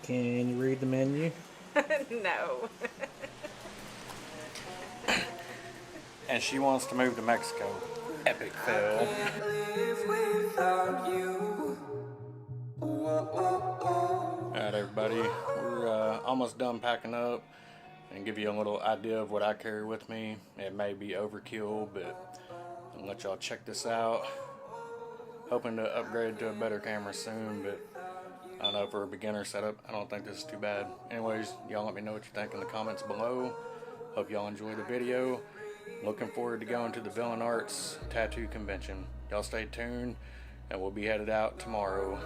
Can you read the menu? No. And she wants to move to Mexico. Epic fail. Alright everybody, we're almost done packing up, and give you a little idea of what I carry with me. It may be overkill, but I'll let y'all check this out. Hoping to upgrade to a better camera soon, but I don't know, for a beginner setup, I don't think this is too bad. Anyways, y'all let me know what you think in the comments below. Hope y'all enjoy the video. Looking forward to going to the Villain Arts Tattoo Convention. Y'all stay tuned, and we'll be headed out tomorrow.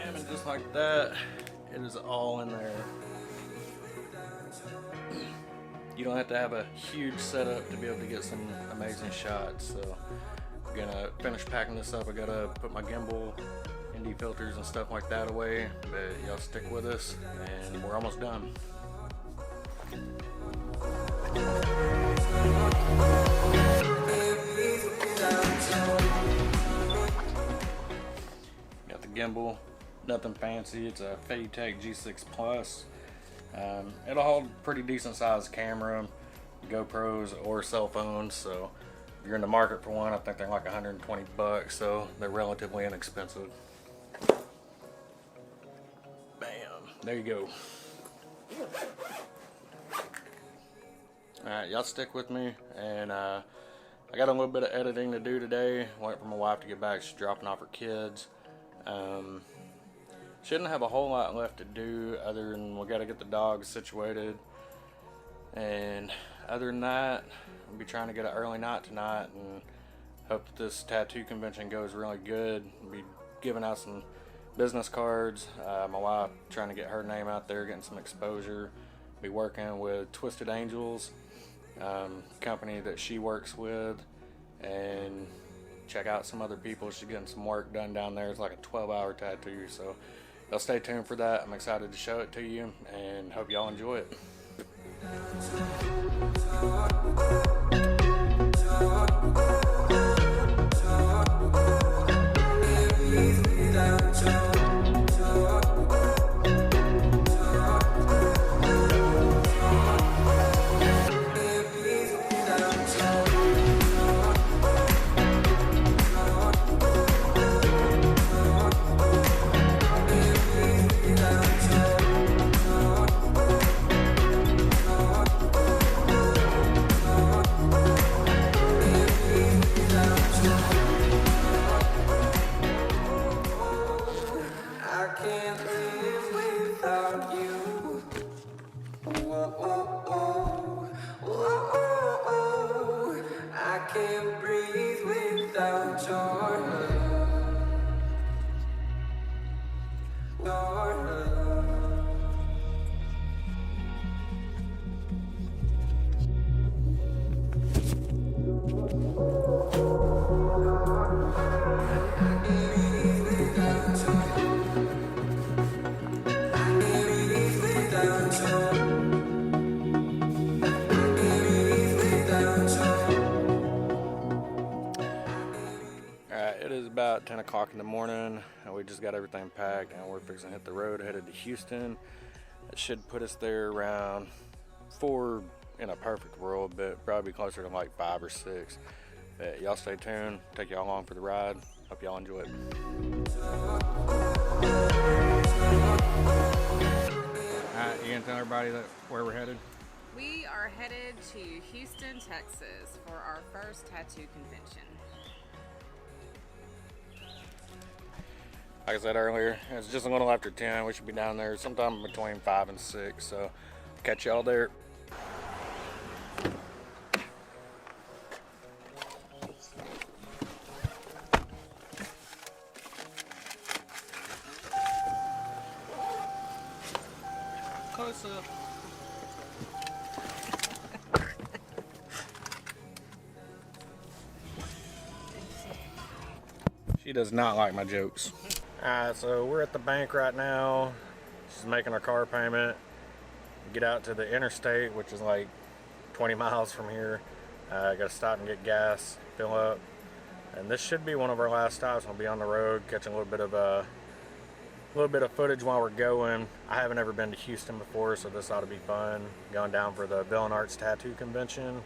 And just like that, it is all in there. You don't have to have a huge setup to be able to get some amazing shots. So I'm gonna finish packing this up. I gotta put my gimbal, ND filters and stuff like that away, but y'all stick with us and we're almost done. Got the gimbal, nothing fancy. It's a Feyutech G6 Plus. It'll hold a pretty decent sized camera, GoPros or cell phones. So if you're in the market for one, I think they're like 120 bucks, so they're relatively inexpensive. Bam, there you go. Alright, y'all stick with me, and I got a little bit of editing to do today. Waiting for my wife to get back. She's dropping off her kids. Shouldn't have a whole lot left to do other than we got to get the dogs situated, and other than that, I'll be trying to get an early night tonight and hope that this tattoo convention goes really good. I'll be giving out some business cards. My wife trying to get her name out there, getting some exposure. Be working with Twisted Angels, company that she works with, and check out some other people. She's getting some work done down there. It's like a 12-hour tattoo, so y'all stay tuned for that. I'm excited to show it to you and hope y'all enjoy it. It is about 10 o'clock in the morning, and we just got everything packed, and we're fixing to hit the road headed to Houston. It should put us there around 4 in a perfect world, but probably closer to like 5 or 6. But y'all stay tuned, take y'all along for the ride. Hope y'all enjoy it. Alright, you gonna tell everybody where we're headed? We are headed to Houston, Texas for our first tattoo convention. Like I said earlier, it's just a little after 10. We should be down there sometime between 5 and 6. So catch y'all there. Close up. She does not like my jokes. Alright, so we're at the bank right now. She's making her car payment. Get out to the interstate, which is like 20 miles from here. Gotta stop and get gas, fill up. And this should be one of our last stops. We'll be on the road, catching a little bit of footage while we're going. I haven't ever been to Houston before, so this ought to be fun. Going down for the Villain Arts Tattoo Convention.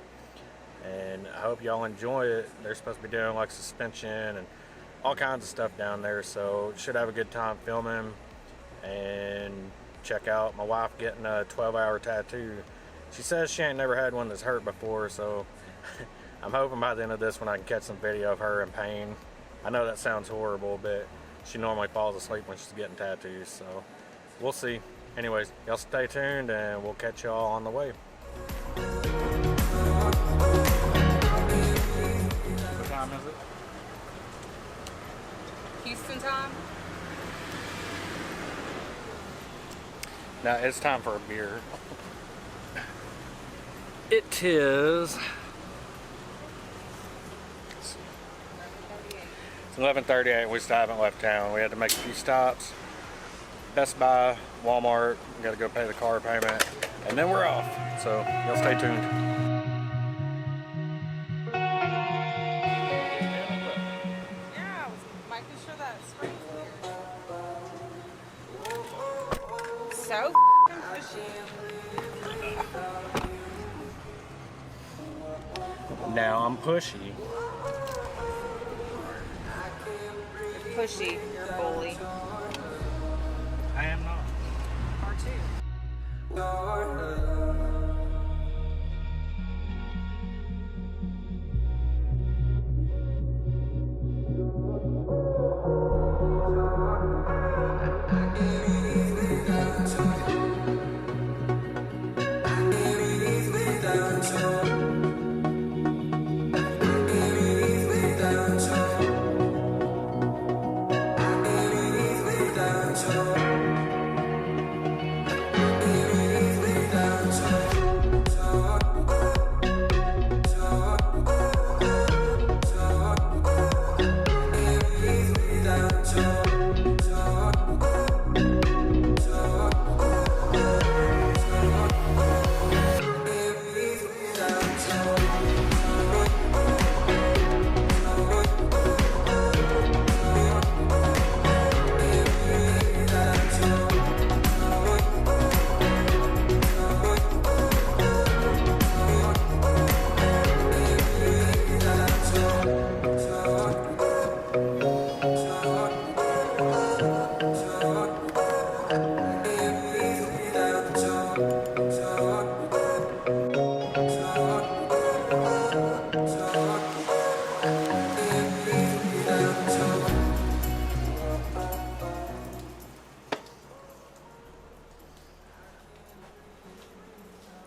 And I hope y'all enjoy it. They're supposed to be doing like suspension and all kinds of stuff down there, so should have a good time filming. And check out my wife getting a 12-hour tattoo. She says she ain't never had one that's hurt before, so I'm hoping by the end of this one I can catch some video of her in pain. I know that sounds horrible, but she normally falls asleep when she's getting tattoos, so we'll see. Anyways, y'all stay tuned and we'll catch y'all on the way. What time is it? Houston time? Now it's time for a beer. It is. It's 11:38. We still haven't left town. We had to make a few stops. Best Buy, Walmart. We got to go pay the car payment, and then we're off. So y'all stay tuned. Yeah, I was making sure that screen was here. So pushy. Now I'm pushy. You're pushy. You're a bully. I am not.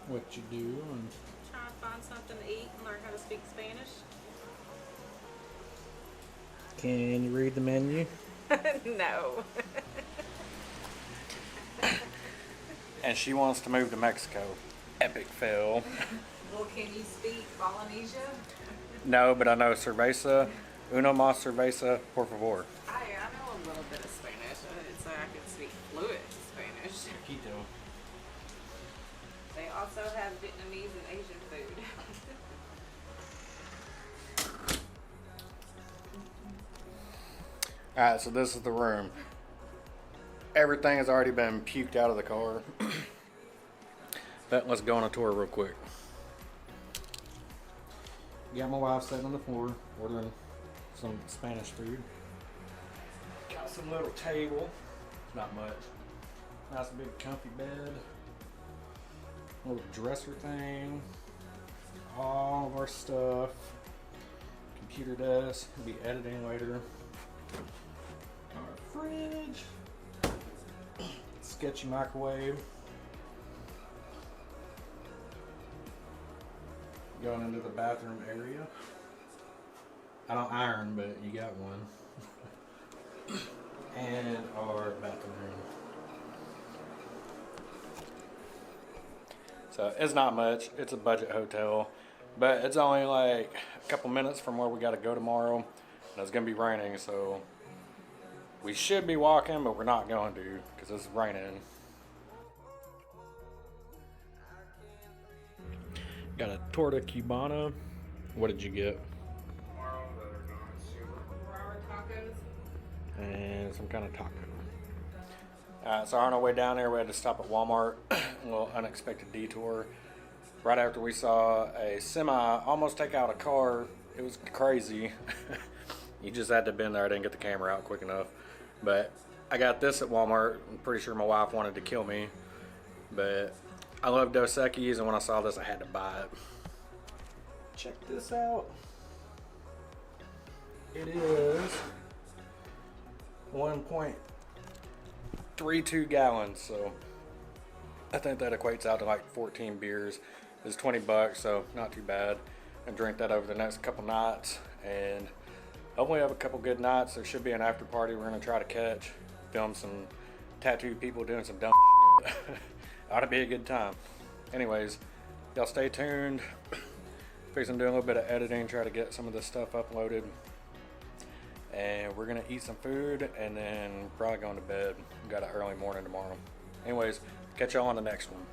What you do and Try to find something to eat and learn how to speak Spanish. can you read the menu? No. And she wants to move to Mexico. Epic fail. Well, can you speak Polynesia? No, but I know cerveza, uno más cerveza, por favor. I know a little bit of Spanish, so I can speak fluent Spanish. Quito. They also have Vietnamese and Asian food. Alright, so this is the room. Everything has already been puked out of the car. But let's go on a tour real quick. Got my wife sitting on the floor ordering some Spanish food. Got some little table. Not much. Nice big comfy bed. Little dresser thing. All of our stuff. Computer desk. We'll be editing later. Our fridge. Sketchy microwave. Going into the bathroom area. I don't iron, but you got one. And our bathroom room. So it's not much. It's a budget hotel, but it's only like a couple minutes from where we got to go tomorrow. And it's gonna be raining, so we should be walking, but we're not going to because it's raining. Got a torta cubana. What did you get? And some kind of taco. So on our way down there, we had to stop at Walmart. A little unexpected detour. Right after we saw a semi almost take out a car. It was crazy. You just had to have been there. I didn't get the camera out quick enough. But I got this at Walmart. I'm pretty sure my wife wanted to kill me. But I love Dos Equis, and when I saw this, I had to buy it. Check this out. It is 1.32 gallons, so I think that equates out to like 14 beers. It's $20, so not too bad. And drink that over the next couple nights, and hopefully have a couple good nights. There should be an after party we're gonna try to catch, film some tattooed people doing some dumb shit. Ought to be a good time. Anyways, y'all stay tuned. Fixing to do a little bit of editing, try to get some of this stuff uploaded. And we're gonna eat some food and then probably going to bed. We've got an early morning tomorrow. Anyways, catch y'all on the next one.